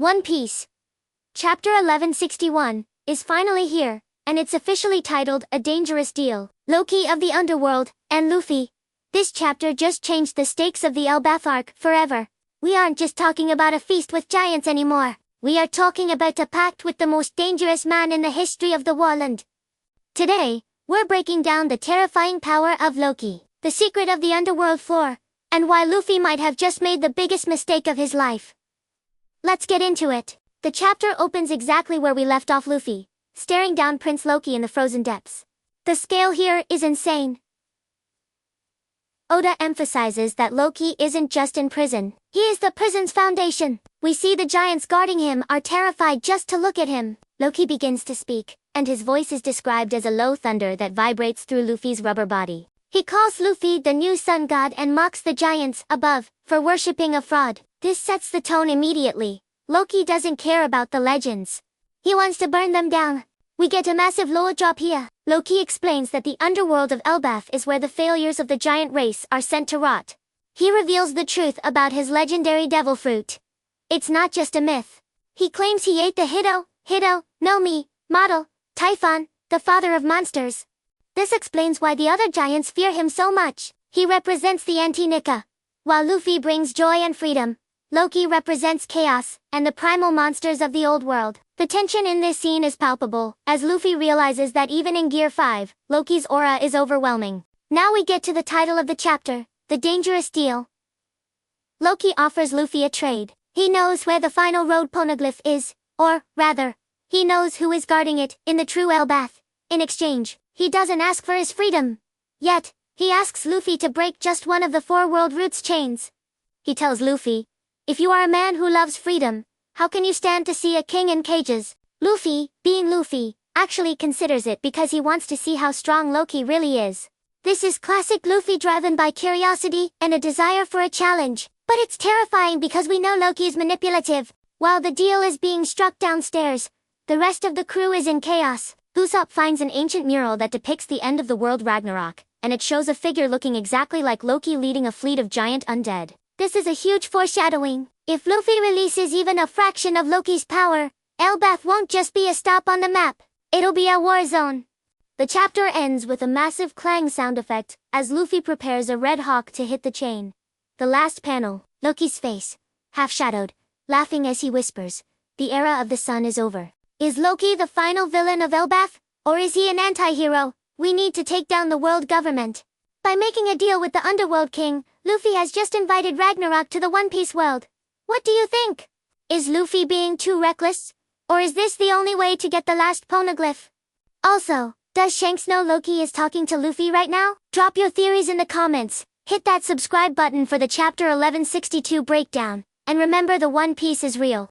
One Piece. Chapter 1161 is finally here, and it's officially titled A Dangerous Deal. Loki of the Underworld, and Luffy. This chapter just changed the stakes of the Elbaf arc forever. We aren't just talking about a feast with giants anymore. We are talking about a pact with the most dangerous man in the history of the Warland. Today, we're breaking down the terrifying power of Loki, the secret of the underworld floor, and why Luffy might have just made the biggest mistake of his life. Let's get into it. The chapter opens exactly where we left off, Luffy, staring down Prince Loki in the frozen depths. The scale here is insane. Oda emphasizes that Loki isn't just in prison, he is the prison's foundation. We see the giants guarding him are terrified just to look at him. Loki begins to speak, and his voice is described as a low thunder that vibrates through Luffy's rubber body. He calls Luffy the new sun god and mocks the giants above for worshipping a fraud. This sets the tone immediately. Loki doesn't care about the legends. He wants to burn them down. We get a massive low drop here. Loki explains that the underworld of Elbaf is where the failures of the giant race are sent to rot. He reveals the truth about his legendary devil fruit. It's not just a myth. He claims he ate the Hido no Mi model, Typhon, the father of monsters. This explains why the other giants fear him so much. He represents the anti-Nika. While Luffy brings joy and freedom, Loki represents chaos and the primal monsters of the old world. The tension in this scene is palpable, as Luffy realizes that even in Gear 5, Loki's aura is overwhelming. Now we get to the title of the chapter, The Dangerous Deal. Loki offers Luffy a trade. He knows where the final road poneglyph is, or, rather, he knows who is guarding it, in the true Elbaf. In exchange, he doesn't ask for his freedom. Yet, he asks Luffy to break just one of the 4 world roots chains. He tells Luffy, if you are a man who loves freedom, how can you stand to see a king in cages? Luffy, being Luffy, actually considers it because he wants to see how strong Loki really is. This is classic Luffy driven by curiosity and a desire for a challenge. But it's terrifying because we know Loki is manipulative. While the deal is being struck downstairs, the rest of the crew is in chaos. Usopp finds an ancient mural that depicts the end of the world Ragnarok, and it shows a figure looking exactly like Loki leading a fleet of giant undead. This is a huge foreshadowing. If Luffy releases even a fraction of Loki's power, Elbaf won't just be a stop on the map. It'll be a war zone. The chapter ends with a massive clang sound effect, as Luffy prepares a red hawk to hit the chain. The last panel, Loki's face, half-shadowed, laughing as he whispers, the era of the sun is over. Is Loki the final villain of Elbaf? Or is he an anti-hero? We need to take down the world government. By making a deal with the Underworld King, Luffy has just invited Ragnarok to the One Piece world. What do you think? Is Luffy being too reckless? Or is this the only way to get the last poneglyph? Also, does Shanks know Loki is talking to Luffy right now? Drop your theories in the comments. Hit that subscribe button for the Chapter 1162 breakdown. And remember, the One Piece is real.